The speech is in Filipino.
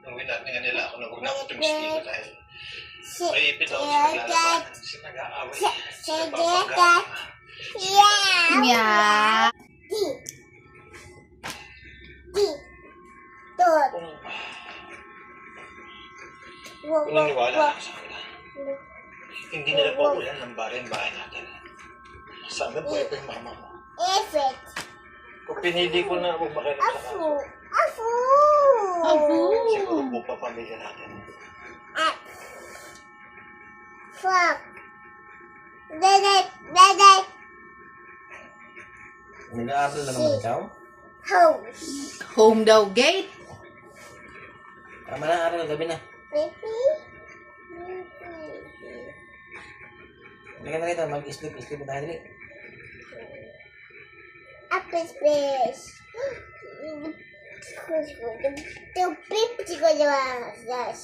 Gawin natin nga nila ako na huwag na ako tumistigo dahil may ipit ako sa naglalaban. Kasi nag-aaway sa papagana. Yeah. Kung naniniwala ako sa kanila, hindi nila pa ulan ng bahay natin. Sana buhay pa yung mama mo. Kung pinili ko na huwag makinig sa kanila, siguro po pa pamilya natin. Nag-aaral na naman ikaw? Home daw gate. Tama na, aral. Gabi na. Halika na kita. Mag-sleep. Sleep na tayo dali. The picture was